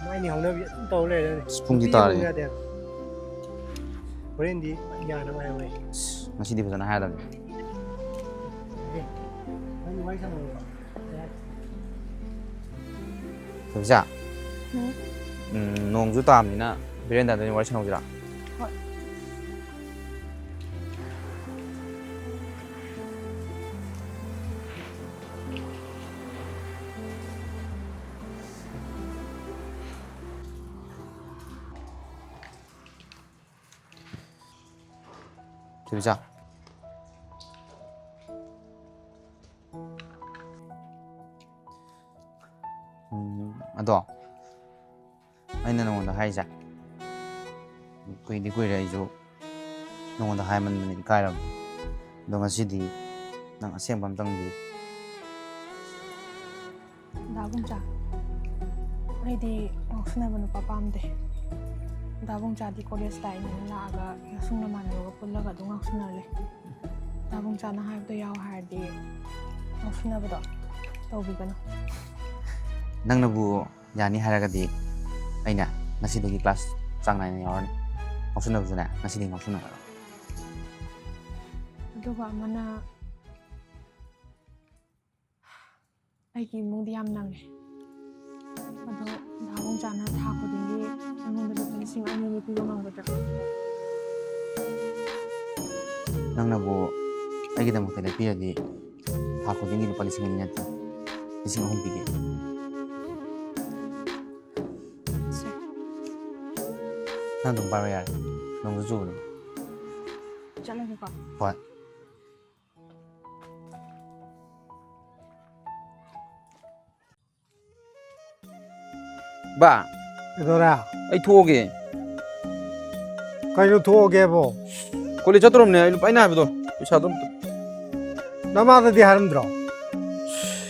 Mai ni hona bi taw le ne. ꯄꯨꯡꯗꯤ ꯇꯥꯔꯦ Horendi ya na mai mai. ꯉꯁꯤꯗꯤ ꯐꯖꯅ ꯍꯥꯏꯔꯗꯕꯅꯤ Nang mai sang. ꯊꯣꯏꯕꯤꯆꯥ ꯅꯣꯡꯁꯨ ꯇꯥꯕꯅꯤꯅ ꯕꯦꯔꯦꯟꯗꯥꯗ ꯑꯣꯏꯅ ꯋꯥꯔꯤ ꯁꯥꯟꯅꯧꯁꯤꯔꯥ ꯍꯣꯏꯊꯣꯏꯕꯤꯆꯥ ꯑꯗꯣ ꯑꯩꯅ ꯅꯉꯣꯟꯗ ꯍꯥꯏꯔꯤꯁꯦ ꯀꯨꯏꯗꯤ ꯀꯨꯏꯔꯦ ꯑꯩꯁꯨ ꯅꯉꯣꯟꯗ ꯍꯥꯏꯃꯟꯗꯅ ꯏꯀꯥꯏꯔꯕꯅꯤ ꯑꯗꯣ ꯉꯁꯤꯗꯤ ꯅꯪ ꯑꯁꯦꯡꯕ ꯑꯝꯇꯪꯗꯤ ꯗꯥꯕꯨꯡꯆꯥ ꯑꯩꯗꯤ ꯉꯥꯎꯁꯤꯟꯅꯕ ꯅꯨꯄꯥ ꯄꯥꯝꯗꯦ ꯗꯥꯕꯨꯡꯆꯥꯗꯤ ꯀꯣꯂꯦꯖ ꯂꯥꯛꯏꯅꯦꯅ ꯂꯥꯛꯑꯒ ꯅꯁꯨꯡ ꯅꯃꯥꯟꯅꯕꯒ ꯄꯨꯜꯂꯒ ꯑꯗꯨꯝ ꯉꯥꯎꯁꯤꯟꯅꯔꯦ ꯗꯥꯕꯨꯡꯆꯥꯅ ꯍꯥꯏꯕꯗꯣ ꯌꯥꯎ ꯍꯥꯏꯔꯗꯤ ꯉꯥꯎꯁꯤꯟꯅꯕꯗꯣ ꯇꯧꯕꯤꯒꯅꯨ ꯅꯪꯅꯕꯨ ꯌꯥꯅꯤ ꯍꯥꯏꯔꯒꯗꯤ ꯑꯩꯅ ꯉꯁꯤꯗꯒꯤ ꯀ꯭ꯂꯥꯁ ꯆꯥꯡ ꯅꯥꯏꯅ ꯌꯥꯎꯔꯅꯤ ꯉꯥꯎꯁꯤꯟꯅꯕꯁꯨꯅꯦ ꯉꯁꯤꯗꯒꯤ ꯉꯥꯎꯁꯤꯟꯅꯔꯔꯣꯏ ꯑꯗꯨꯒ ꯑꯃꯅ ꯑꯩꯒꯤ ꯏꯃꯨꯡꯗꯤ ꯌꯥꯝ ꯅꯪꯉꯦ ꯑꯗꯣ ꯗꯥꯕꯨꯡꯆꯥꯅ ꯊꯥ ꯈꯨꯗꯤꯡꯒꯤ ꯑꯩꯉꯣꯟꯗ ꯂꯨꯄꯥ 2,000 ꯄꯤꯕ ꯉꯝꯒꯗ꯭ꯔꯥ ꯅꯪꯅꯕꯨ ꯑꯩꯒꯤꯗꯃꯛꯇ ꯂꯦꯞꯄꯤꯔꯗꯤ ꯊꯥ ꯈꯨꯗꯤꯡꯒꯤ ꯂꯨꯄꯥ 2,000 ꯅꯠꯇꯦ 3,000 ꯄꯤꯒꯦ ꯅꯪ ꯑꯗꯨꯝ ꯄꯥꯏꯕ ꯌꯥꯔꯦ ꯅꯣꯡꯁꯨ ꯆꯨꯕꯅꯤ ꯆꯠꯂꯒꯦꯀꯣ ꯍꯣꯏ ꯕꯥ Dora. ꯑꯩ ꯊꯣꯛꯑꯒꯦ Kai no tho ge bo. College ꯆꯠꯇꯣꯔꯝꯅꯦ ꯑꯩꯅ ꯍꯥꯏꯕꯗꯣ ꯄꯩꯁꯥꯗꯣ Nama da di haram dro.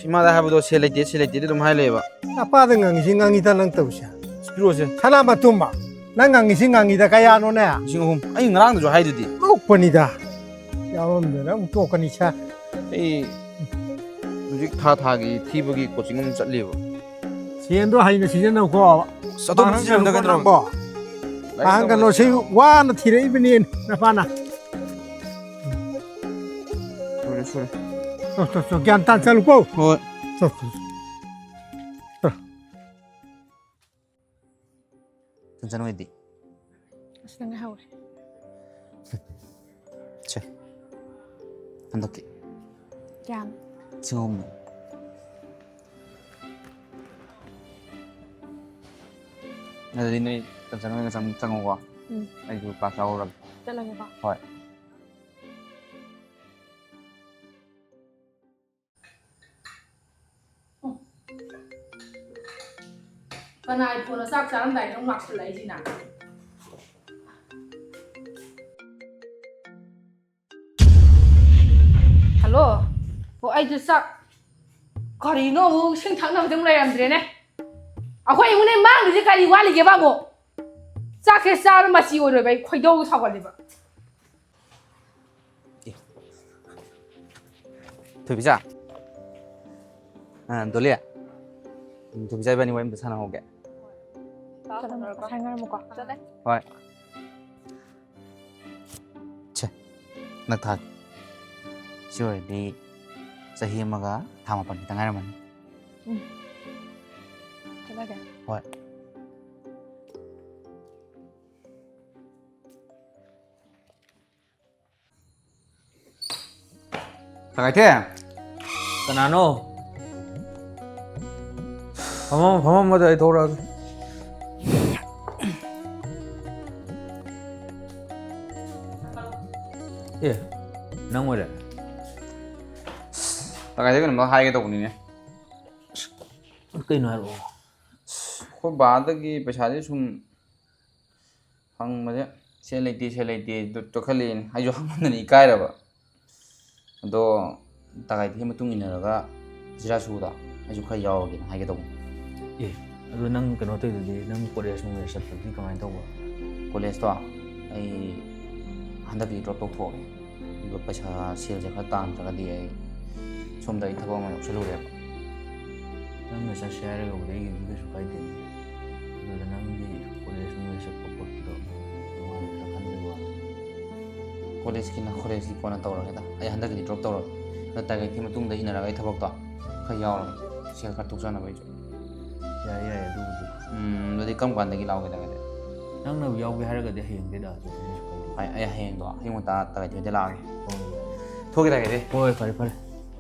ꯏꯃꯥꯗ ꯍꯥꯏꯕꯗꯣ ꯁꯦꯜ ꯂꯩꯇꯦꯗꯤ ꯑꯗꯨꯝ ꯍꯥꯏ ꯂꯩꯌꯦꯕ Apa da ngangi ta nang tawsha. ꯄꯤꯔꯣꯁꯦ Sana matumba. Nang ngangi da kaya no ne. 3,000 ꯑꯩ ꯉꯔꯥꯡꯗꯁꯨ ꯍꯥꯏꯗꯨꯗꯤ Lokpani da. Yawam da nang to kani cha. ꯑꯩ ꯍꯧꯖꯤक ꯊꯥꯒꯤ ꯊꯤꯕꯒꯤ ꯀꯣꯆꯤꯡ ꯑꯃ ꯆꯠꯂꯤꯕ Siendo haina sijana ko. ꯑꯗꯨꯝ ꯁꯤꯖꯤꯟꯅꯕꯗ ꯀꯩꯗꯧꯔꯕ Bo. Bahang kan no si wa na thirei bini na pana. ꯁꯣꯏꯔꯦ To gyan tan chalu ko. ꯍꯣꯏ To. ꯆꯟꯆꯟ ꯍꯣꯏꯗꯤ ꯑꯁꯤꯗ ꯉꯥꯏꯍꯧꯔꯦ ꯁꯦ ꯍꯟꯗꯛꯀꯤ ꯀꯌꯥꯝ 3,000 ꯌꯥꯔꯦ ꯑꯗꯨꯗꯤ ꯅꯣꯏ ꯆꯟꯆꯟ ꯍꯣꯏꯒ ꯆꯪꯉꯨꯀꯣ ꯑꯩꯁꯨ ꯀ꯭ꯂꯥꯁ ꯌꯥꯎꯔꯨꯔꯒꯦ ꯆꯠꯂꯒꯦꯀꯣ ꯍꯣꯏ ꯀꯅꯥꯏ ꯐꯣꯟꯅ ꯆꯥꯛ ꯆꯥꯔꯝꯗꯥꯏꯗ ꯑꯃꯨꯛ ꯂꯥꯛꯁꯜꯂꯛꯏꯁꯤꯅ ꯍꯜꯂꯣ ꯑꯣ ꯑꯩꯗꯣ ꯆꯥꯛ ꯀꯔꯤꯅꯣ ꯑꯃꯨꯛ ꯏꯁꯤꯡ ꯊꯛꯅꯕꯗ ꯑꯃꯨꯛ ꯂꯩꯔꯝꯗ꯭ꯔꯦꯅꯦ ꯑꯩꯈꯣꯏ ꯏꯃꯨꯡꯅꯦ ꯃꯥꯡꯗ꯭ꯔꯤꯁꯦ ꯀꯔꯤ ꯋꯥꯠꯂꯤꯒꯦꯕ ꯑꯃꯨꯛ ꯆꯥꯛꯁꯦ ꯆꯥꯕ ꯃꯆꯤ ꯑꯣꯏꯔꯣꯏꯕ ꯑꯩ ꯈꯣꯏꯗꯧ ꯁꯥꯎꯒꯠꯂꯦꯕ ꯊꯣꯏꯕꯤꯆꯥ ꯗꯣꯂꯤ ꯊꯣꯏꯕꯤꯆꯥ 이번이 ꯋꯥꯔꯤ ꯑꯝꯇ ꯁꯥꯟꯅꯍꯧꯒꯦ ꯉꯥꯏꯔꯝꯃꯨꯀꯣ ꯆꯠꯂꯦ ꯍꯣꯏ ಛೆ ꯅꯛ ꯊꯥ ꯁꯤ ꯑꯣꯏꯔꯗꯤ ꯆꯍꯤ ꯑꯃꯒ ꯊꯥ 8 ꯈꯤꯇꯪ ꯉꯥꯏꯔꯝꯃꯅꯤ ꯆꯠꯂꯒꯦ ꯍꯣꯏ ꯊꯥꯒꯥꯏꯊꯦ ꯀꯅꯥꯅꯣ ꯐꯝꯃꯝꯕꯗ ꯑꯩ ꯊꯣꯛꯂꯛꯑꯒꯦ ꯑꯦ ꯅꯪ ꯑꯣꯏꯔꯦ ꯊꯥꯒꯥꯏꯊꯦ ꯀꯩꯅꯣꯝꯇ ꯍꯥꯏꯒꯦ ꯇꯧꯕꯅꯤꯅꯦ ꯀꯩꯅꯣ ꯍꯥꯏꯔꯛꯑꯣ ꯑꯩꯈꯣꯏ ꯕꯥꯗꯒꯤ ꯄꯩꯁꯥꯁꯦ ꯁꯨꯝ ꯍꯪꯕꯁꯦ ꯁꯦꯜ ꯂꯩꯇꯦ ꯇꯣꯛꯈꯠꯂꯛꯑꯦꯅꯦ ꯑꯩꯁꯨ ꯍꯪꯃꯟꯗꯅ ꯏꯀꯥꯏꯔꯕ ꯑꯗꯣ ꯇꯥꯒꯥꯏꯊꯦꯒꯤ ꯃꯇꯨꯡ ꯏꯟꯅꯔꯒ ꯖꯤꯔꯥꯁꯨꯗ ꯑꯩꯁꯨ ꯈꯔ ꯌꯥꯎꯔꯒꯦꯅ ꯍꯥꯏꯒꯦ ꯇꯧꯕꯅꯤ ꯑꯦ ꯑꯗꯣ ꯅꯪ ꯀꯩꯅꯣ ꯇꯧꯔꯤꯗꯨꯗꯤ ꯅꯪ ꯀꯣꯂꯦꯖ ꯅꯨꯡꯂꯦꯖ ꯆꯠꯄꯗꯤ ꯀꯃꯥꯏꯅ ꯇꯧꯕ ꯀꯣꯂꯦꯖꯇꯣ ꯑꯩ ꯍꯟꯗꯛꯀꯤ ꯗ꯭ꯔꯣꯞ ꯇꯧꯊꯣꯛꯑꯒꯦ ꯑꯗꯨꯒ ꯄꯩꯁꯥ ꯁꯦꯜꯁꯦ ꯈꯔ ꯇꯥꯟꯗ꯭ꯔꯒꯗꯤ ꯑꯩ ꯁꯣꯝꯗ ꯑꯩ ꯊꯕꯛ ꯑꯃ ꯌꯥꯎꯁꯜꯂꯨꯔꯦꯕ ꯅꯪꯅ ꯆꯠꯁꯦ ꯍꯥꯏꯔꯒꯕꯨꯗꯤ ꯑꯩꯒꯤꯗꯤ ꯀꯩꯁꯨ ꯀꯥꯏꯗꯦ ꯑꯗꯨꯗ ꯅꯪꯒꯤ ꯀꯣꯂꯦꯖ ꯅꯨꯡꯂꯦꯖ ꯆꯠꯄ ꯈꯣꯠꯄꯗꯣ ꯅꯨꯡꯉꯥꯏꯒꯗ꯭ꯔꯥ ꯈꯟꯕꯒꯤ ꯋꯥꯅꯤ ꯀꯣꯂꯦꯖꯀꯤ ꯀꯣꯟꯅ ꯇꯧꯔꯒꯦꯗ ꯑꯩ ꯍꯟꯗꯛꯀꯤꯗꯤ ꯗ꯭ꯔꯣꯞ ꯇꯧꯔꯒꯦ ꯑꯗꯣ ꯇꯥꯔꯒꯦꯠꯀꯤ ꯃꯇꯨꯡꯗ ꯏꯟꯅꯔꯒ ꯑꯩ ꯊꯕꯛꯇꯣ ꯈꯔ ꯌꯥꯎꯔꯒꯦ ꯁꯦꯜ ꯈꯔ ꯇꯣꯛꯆꯅꯕ ꯑꯩꯁꯨ ꯌꯥꯏ ꯑꯗꯨꯕꯨꯗꯤ ꯑꯗꯨꯗꯤ ꯀꯔꯝ ꯀꯥꯟꯗꯒꯤ ꯂꯥꯛꯑꯣꯒꯦ ꯇꯥꯒꯥꯏꯊꯦ ꯅꯪꯅꯕꯨ ꯌꯥꯎꯒꯦ ꯍꯥꯏꯔꯒꯗꯤ ꯍꯌꯦꯡꯗꯩ ꯂꯥꯛꯑꯁꯨ ꯀꯩꯁꯨ ꯀꯥꯏꯗꯦ ꯑꯩ ꯍꯌꯦꯡꯗꯣ ꯑꯌꯨꯛ ꯉꯟꯇꯥ ꯇꯥꯒꯥꯏꯊꯦꯗ ꯂꯥꯛꯑꯒꯦ ꯊꯣꯛꯀꯦ ꯇꯥꯒꯥꯏꯊꯦ ꯍꯣꯏ ꯐꯔꯦ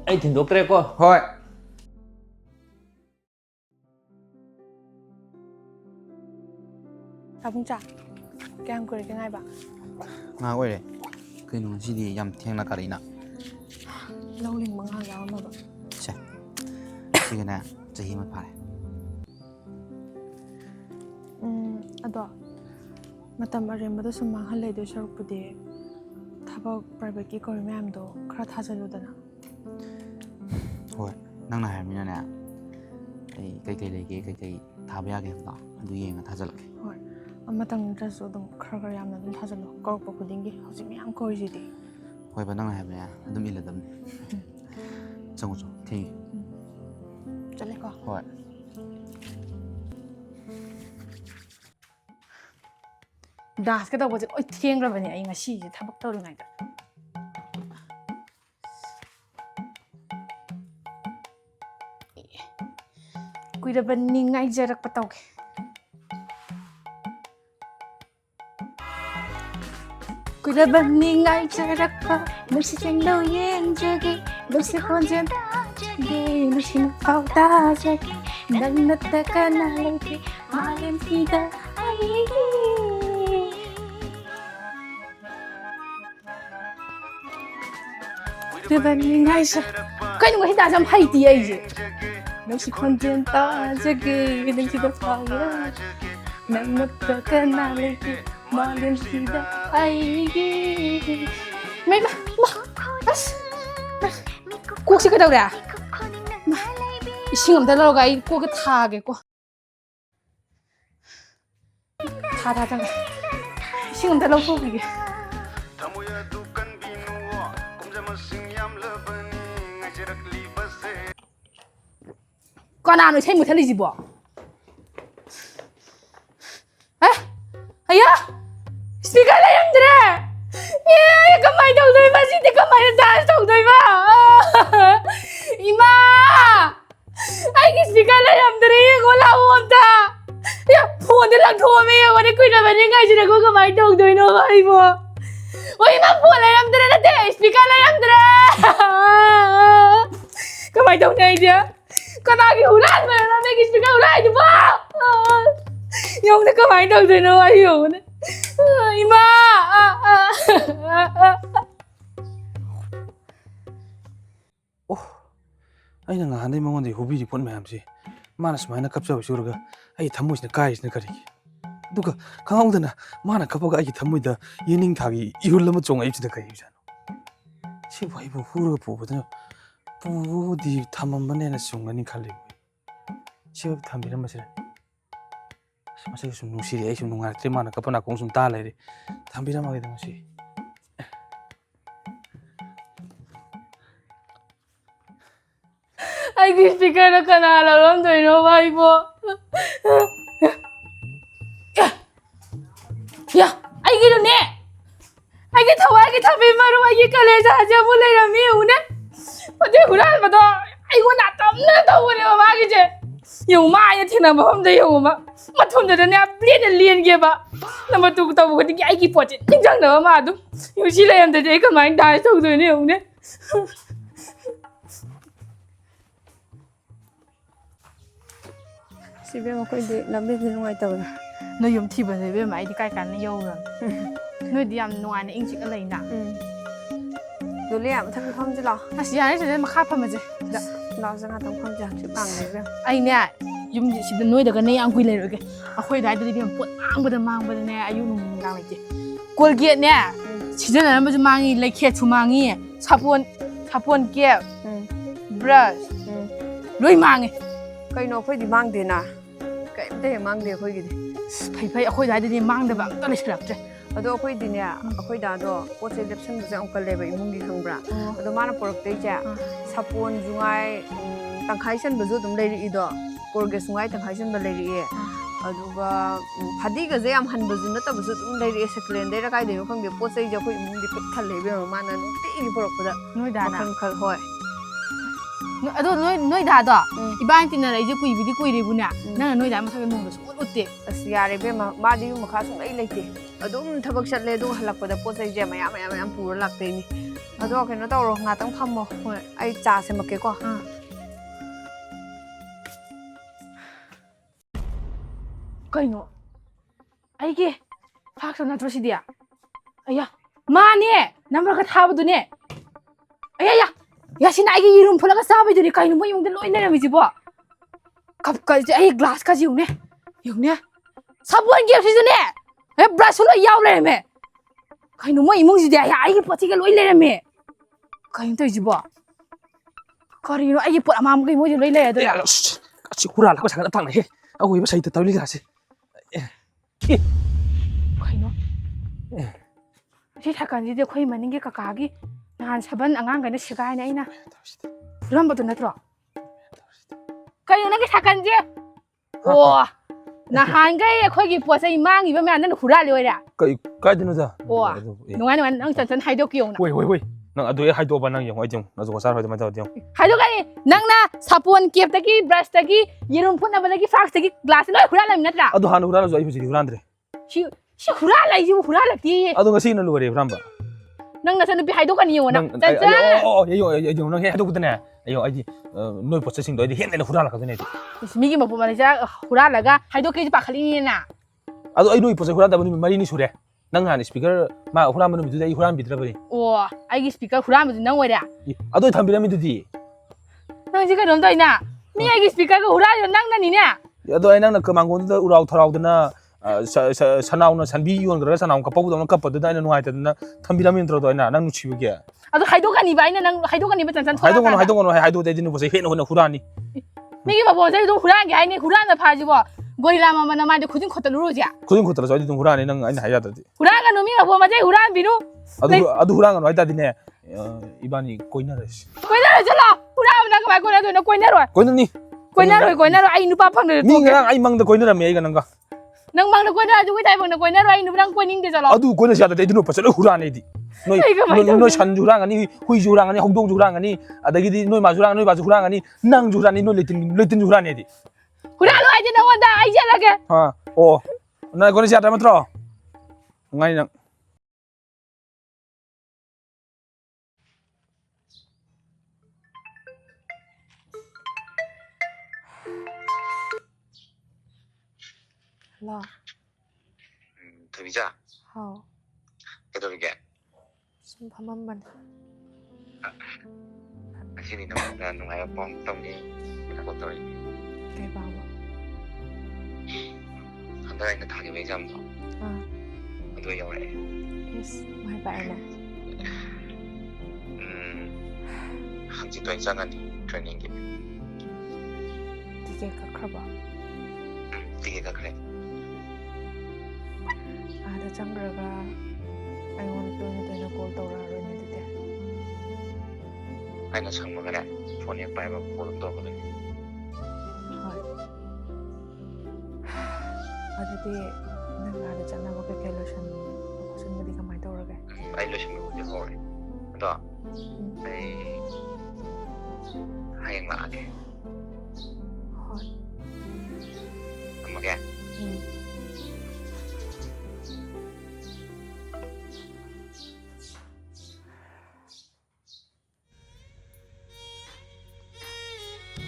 ꯑꯩ ꯊꯤꯟꯗꯣꯛꯇ꯭ꯔꯦꯀꯣ ꯍꯣꯏ ꯄꯥꯕꯨꯡꯆꯥ ꯀꯌꯥꯝ ꯀꯨꯏꯔꯒꯦ ꯉꯥꯏꯕ ꯉꯥꯏꯍꯥꯛ ꯑꯣꯏꯔꯦ ꯀꯩꯅꯣ ꯉꯁꯤꯗꯤ ꯌꯥꯝ ꯊꯦꯡꯅ ꯀꯥꯔꯛꯏꯅ ꯂꯧ ꯂꯤꯡꯕ ꯉꯥꯏꯍꯥꯛ ꯌꯥꯎꯔꯝꯃꯕ ꯁꯦ ꯁꯤꯒꯅꯦ ꯆꯍꯤ ꯑꯃ ꯐꯥꯔꯦ ꯑꯗꯣ ꯃꯇꯝ ꯑꯔꯦꯝꯕꯗ ꯁꯨꯝ ꯃꯥꯡꯍꯜꯂꯦꯗꯣꯏ ꯁꯔꯨꯛꯄꯨꯗꯤ ꯊꯕꯛ ꯄ꯭ꯔꯥꯏꯚꯦꯠꯀꯤ ꯀꯧꯔꯤ ꯃꯌꯥꯝꯗꯣ ꯈꯔ ꯊꯥꯖꯜꯂꯨꯗꯅ ꯍꯣꯏ ꯅꯪꯅ ꯍꯥꯏꯔꯕꯅꯤꯅꯅꯦ ꯑꯩ ꯀꯩꯀꯩ ꯂꯩꯒꯦ ꯀꯩꯀꯩ ꯊꯥꯕ ꯌꯥꯒꯦ ꯍꯥꯏꯕꯗꯣ ꯑꯗꯨ ꯌꯦꯡꯉ ꯊꯥꯖꯤꯜꯂꯛꯀꯦ ꯍꯣꯏ ꯑꯃꯇꯪ ꯅꯠꯇ꯭ꯔꯁꯨ ꯑꯗꯨꯝ ꯈꯔ ꯌꯥꯝꯅ ꯑꯗꯨꯝ ꯊꯥꯖꯜꯂꯨ ꯀꯧꯔꯛꯄ ꯈꯨꯗꯤꯡꯒꯤ ꯍꯧꯖꯤꯛ ꯃꯌꯥꯝ ꯀꯧꯔꯤꯁꯤꯗꯤ ꯍꯣꯏꯕ ꯅꯪꯅ ꯍꯥꯏꯕꯅꯦ ꯑꯗꯨꯝ ꯏꯜꯂꯗꯕꯅꯤ ꯆꯪꯉꯨ ꯊꯦꯡꯉꯦ ꯆꯠꯂꯦꯀꯣ ꯍꯣꯏ ꯗꯥꯟꯁꯀ ꯇꯧꯕꯁꯦ ꯂꯣꯏ ꯊꯦꯡꯈ꯭ꯔꯕꯅꯦ ꯑꯩ ꯉꯁꯤꯁꯦ ꯊꯕꯛ ꯇꯧꯔꯤꯉꯩꯗ ꯀꯨꯏꯔꯕꯅꯤ ꯉꯥꯏꯖꯔꯛꯄ ꯇꯧꯒꯦ ꯀꯨꯏꯔꯕꯅꯤ ꯉꯥꯏꯖꯔꯛꯄ ꯅꯨꯡꯁꯤ ꯆꯦꯡꯗꯧ ꯌꯦꯡꯖꯒꯦ ꯅꯨꯡꯁꯤ ꯈꯣꯟꯖꯦꯜ ꯇꯥꯖꯒꯦ ꯅꯨꯡꯁꯤꯅ ꯄꯥꯎ ꯇꯥꯖꯒꯦ ꯅꯪ ꯅꯠꯇ ꯀꯅꯥ ꯂꯩꯇꯦ ꯃꯥꯂꯦꯝꯁꯤꯗ ꯑꯩꯒꯤ 그러니 나이스 그냥 뭐 හිතා 좀 하이디 아이지 역시 컨텐츠 따지기 그냥 기도 파야 난 못가 나를 말은 시다 아이기 매마 아스 꼭시 그다 그래 이싱엄 달러가 이 꼭에 타겠고 다다장 이싱엄 달러 꼭이게 Con sai một thế là gì bỏ? Aya? Speaker này em thế này. Cái mày đâu rồi mà gì thì cái mày ra đâu rồi mà. Ima. Ai cái speaker này em thế này có lao không ta? Ya, phone thì lang thua mày, có đi quay ra bên ngay chỉ là có cái mày đâu rồi nó vậy mà. Ôi mà phone này em thế này thế, speaker này em thế này. Cái mày đâu này chứ? Con ai cái hú lan mà làm cái speaker hú lan chứ ba. 용네 그만이 덕되노 아이용네 이마 ꯑꯩꯅ ꯅꯍꯥꯟꯗꯩ ꯃꯉꯣꯟꯗꯒꯤ ꯍꯨꯕꯤꯔꯤ ꯄꯣꯠ ꯃꯌꯥꯝꯁꯦ ꯃꯥꯅ ꯁꯨꯃꯥꯏꯅ ꯀꯞꯆꯕꯁꯤ ꯎꯔꯒ ꯑꯩ ꯊꯃꯣꯏꯁꯤꯅ ꯀꯥꯏꯔꯤꯁꯤꯅ ꯀꯔꯤꯒꯤ ꯑꯗꯨꯒ ꯈꯪꯍꯧꯗꯅ ꯃꯥꯅ ꯀꯞꯄꯒ ꯑꯩꯒꯤ ꯊꯃꯣꯏꯗ ꯌꯦꯅꯤꯡꯊꯥꯒꯤ ꯏꯍꯨꯜ ꯑꯃ ꯆꯣꯡꯉꯛꯏꯕꯁꯤꯅ ꯀꯔꯤꯒꯤꯖꯥꯠꯅꯣ ꯁꯤꯕꯨ ꯑꯩꯕꯨ ꯍꯨꯔꯒ ꯄꯨꯕꯗꯨꯅ ꯄꯨꯕꯨꯗꯤ ꯊꯝꯃꯝꯕꯅꯦꯅ ꯆꯨꯝꯒꯅꯤ ꯈꯜꯂꯤꯕ ꯁꯤꯕꯨ ꯊꯝꯕꯤꯔꯝꯕꯁꯤꯔ ꯃꯁꯤꯒ ꯁꯨꯝ ꯅꯨꯡꯁꯤꯔꯦ ꯑꯩ ꯁꯨꯝ ꯅꯨꯡꯉꯥꯏꯔꯛꯇ꯭ꯔꯦ ꯃꯥꯅ ꯀꯞꯄ ꯅꯥꯀꯣꯡ ꯁꯨꯝ ꯇꯥ ꯂꯩꯔꯦ ꯊꯝꯕꯤꯔꯝꯃꯒꯦꯗ ꯃꯁꯤ 아이고 스피커는 가나라 런던이로 와이보 야 아이기로네 아이기 타와 아이기 타비마로 아이기 칼레자 하자 몰래라미 우네 어디 후라마도 아이고 나 땀나 더우네 마기제 용마야 티나 범데 용마 마톰데네 블리드 리엔게 봐 나마 뚜고 따고 그게 아이기 포지 띵장 넣어 마도 요실래는데 내가 많이 다 속도네 우네 Sibe makoy lambe di nungay tawna. 너 yum 티버 왜 많이 깔 간네 여우라 너디 얌 누아네 잉직 알레나 Duli am thang khom ji la. 다시 야네 저네 막하 파마제 La jang thang khom ji chi bang nei be. 아이네 yum 시드 노이다가 네 양구이 레르게 아코이 다이들이 비면 뽀 앙보다 망보다네 아유 농랑 이제 골게네 시전에 한번 좀 망이 레케 주망이 사본 게 브러쉬 로이 망이 Kai no khoi di mang de na. Kai te mang de khoi gi de. 파이파이 아코이 다이들이 망데바 떨어 시랍제 Ado khoi di ne khoi da do pot se lepsen du jang kal le ba imung gi khang bra. Ado mana porok te ja sapon jungai tangkhai san bu ju dum le ri do. Korge sungai tangkhai san ba le ri e. Aduga phadi ga je am han bu ju na ta bu ju dum le ri seklen de ra kai de khang de pot se ja khoi imung gi pek thal le be mana no ti gi porok da. 노이다나 Khang khal hoi. 아도 노이다도 이반 티나 이제 꾸이비디 꾸이리부냐 나는 노이다 마사게 농도 어때 As yare be ma di ma kha sung ai leite. Adum thabak chat le du halak pada pot sai je mayam pura lak te ni. Ado ke no tawro nga tang phammo. Hoi ai cha se makke ko. 그이노 아이게 파악서 나트로시디야 아야 마네 남바가 타버드네 아야야 야신 아이게 이름 풀라가 싸버드니 그이노 뭐 용들 로이네라미지 봐 갑까지 아이 글라스까지 용네 용네 사부한 게 없이드네 에 브라슬로 야올래메 그이노 뭐 이몽지디야 야 아이게 버티게 로이네라메 그이노 또이지 봐 그이노 아이게 뽀 아마무게 뭐지 로이네야 돼 같이 후라라고 잠깐 당나 해 아고 이거 사이트 떨리게 하지 그이노 시 잠깐지데 거의 맞는 게 가까기 난 사번 안간가네 시간이 아니나 그런 것도 나더라 그이노 나게 잠깐지 와 나 한가에 거기 보세 망이 보면 안 되는 후라려야 까이 되는자 와 농안이 완 넌 하이도끼용 왜 너 아도에 하이도 바낭 영 와이정 나도 고사 하이도 마다 어디요 하이도가니 낭나 사본 캡다기 브러쉬다기 예름 푼나발기 프락스다기 글라스 너 후라라미 나더라 아도 하는 후라라서 아이 부지 후란드레 시 후라라이지 후라라기 아도 가시는 루거리 후란바 낭나 선비 하이도가니 용나 짠짠 요 너 해 하도 그다네 아요 아이디 노이 포세싱도 아이디 헤네는 후라라 가더네 미기 뭐 말이자 후라라가 하이도케지 바칼리나 아도 아이 노이 포세 후란다 보니 마리니 수레 năng hàn speaker mà huram mình tụi huram bị trapani 와 아이기 스피커 후라면 능 왜랴 아도 담비라면 tụi 능 지금 넌 더이나 니 아이기 스피커가 후라요 낭나니냐 아도 아이 năng 그 망고도 우라우 터라우드나 사나우나 산비 유언 그래 사나우 kapau도 kapau도 아이는 누아이다나 담비라면 들어도 아이나 năng 누치우게 아도 하이도가니 바이나 능 하이도가니 짠짠 하이도고노 되지는 보세 헤노 후라니 미기 뭐 보세요 후라한 게 아니니 후라는 파지고 고릴라 마마나 마데 고진 컷들 로지야 고진 컷들 저기 좀 후라니 능 아이 하야다지 후라가 놈이가 뭐 맞아 후라한 비누 아도 후라가 와이다디네 이반이 고이나라시 고이나라 후라면 나가 말고 나도 너 고이나라 고이나라 아이 누파 팡들 니가 아이 망도 고이나라미 이가 능가 능 망도 고이나라 주고 다이봉 고이나라 아이 누랑 고이닝데 잖아 아도 고이나시 하다 데디노 파서 후라니디 노이 산주랑아니 후이주랑아니 홍동주랑아니 아다기디 노이 마주랑 노이 마주 후랑아니 낭주랑아니 노이 레tin 주랑아니디 후라로 아이제 나온다 아이제 라게 나 고이나시 하다 마트로 ngai nang hello ꯊꯣꯏꯕꯤꯆꯥ ꯍꯥꯎ ꯀꯩꯗꯧꯔꯤꯒꯦ ꯁꯨꯝ ꯐꯝꯃꯝꯕꯅꯦ ꯉꯁꯤꯗꯤ ꯅꯉꯣꯟꯗ ꯅꯨꯡꯉꯥꯏꯕ ꯄꯥꯎ ꯑꯃ ꯇꯝꯒꯦ call ꯇꯧꯔꯛꯏꯅꯦ ꯀꯩ ꯄꯥꯎꯕ ꯍꯟꯗꯛ ꯑꯩꯅ ꯊꯥꯈꯤꯕ ꯑꯦꯛꯖꯥꯝꯗꯣ ꯑꯗꯨ ꯌꯧꯔꯛꯑꯦ ꯏꯁ ꯃꯥꯏ ꯄꯥꯛꯑꯦꯅꯦ ꯍꯪꯆꯤꯠ ꯑꯣꯏꯅ ꯆꯪꯉꯅꯤ ꯇ꯭ꯔꯦꯅꯤꯡꯒꯤ ꯇꯤꯀꯦꯠ ꯀꯛꯈ꯭ꯔꯕꯣ ꯇꯤꯀꯦꯠ ꯀꯛꯈ꯭ꯔꯦ ꯑꯥꯗ ꯆꯪꯈ꯭ꯔꯒ ꯑꯩꯉꯣꯟꯗ ꯇꯣꯏꯅ ꯇꯣꯏꯅ ꯀꯣꯜ ꯇꯧꯔꯛꯑꯔꯣꯏꯅꯦ ꯑꯗꯨꯗꯤ ꯑꯩꯅ ꯁꯪꯕꯒꯅꯦ ꯐꯣꯟ ꯍꯦꯛ ꯄꯥꯏꯕ ꯀꯣꯜ ꯑꯗꯨꯝ ꯇꯧꯔꯛꯀꯗꯣꯏꯅꯤ ꯍꯣꯏ ꯑꯗꯨꯗꯤ ꯅꯪ ꯑꯥꯗ ꯆꯠꯅꯕ ꯀꯩꯀꯩ ꯂꯣꯏꯁꯤꯟꯕ ꯈꯣꯠꯆꯤꯟꯕꯗꯤ ꯀꯃꯥꯏꯅ ꯇꯧꯔꯒꯦ ꯑꯩ ꯂꯣꯏꯁꯤꯟꯕꯕꯨꯗꯤ ꯍꯧꯔꯦ ꯑꯗꯣ ꯑꯩ ꯍꯌꯦꯡ ꯂꯥꯛꯑꯒꯦ ꯍꯣꯏ ꯊꯝꯃꯒꯦ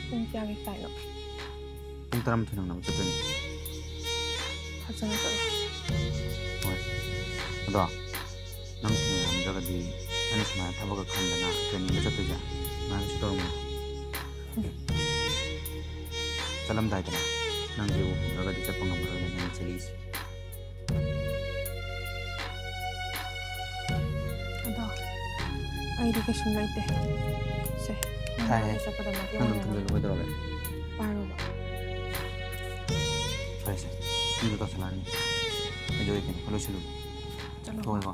ꯄꯨꯡ ꯀꯌꯥꯒꯤ ꯐ꯭ꯂꯥꯏꯠꯅꯣ ꯄꯨꯡ 11 ꯅꯪꯅꯕ ꯆꯠꯇꯣꯏꯅꯤ ꯐꯖꯅ ꯆꯠꯂꯣ ꯍꯣꯏ ꯑꯗꯣ ꯅꯪ ꯊꯦꯡꯅꯔꯝꯗ꯭ꯔꯒꯗꯤ ꯑꯩꯅ ꯁꯨꯃꯥꯏꯅ ꯊꯕꯛꯀ ꯈꯟꯗꯅ ꯇ꯭ꯔꯦꯅꯤꯡꯗ ꯆꯠꯇꯣꯏꯁꯦ ꯉꯥꯏꯕꯁꯨ ꯇꯧꯔꯝꯃꯣꯏ ꯆꯠꯂꯝꯗꯥꯏꯗꯅ ꯅꯪꯁꯦ ꯎꯍꯟꯗ꯭ꯔꯒꯗꯤ ꯆꯠꯄ ꯉꯝꯃꯔꯣꯏꯅ ꯅꯪ ꯆꯦꯜꯂꯤꯁꯦ ꯑꯗꯣ ꯑꯩꯗꯤ ꯀꯩꯁꯨꯝ ꯂꯩꯇꯦ ꯁꯦ ꯊꯥꯏ ꯆꯠꯄꯗ ꯃꯇꯦꯡ ꯅꯪ ꯑꯗꯨꯝ ꯑꯣꯏꯅꯕ ꯊꯝꯖꯜꯂꯨ ꯀꯩꯗꯧꯔꯒꯦ ꯄꯥꯏꯔꯣꯕ ꯐꯔꯦꯁꯦ ꯄꯨꯡꯁꯨ ꯇꯧꯁꯜꯂꯛꯑꯅꯤ ꯑꯩꯁꯨ ꯀꯩꯅꯣ ꯂꯣꯏꯁꯤꯜꯂꯨ ꯆꯠꯂꯣ ꯊꯣꯛꯑꯦꯀꯣ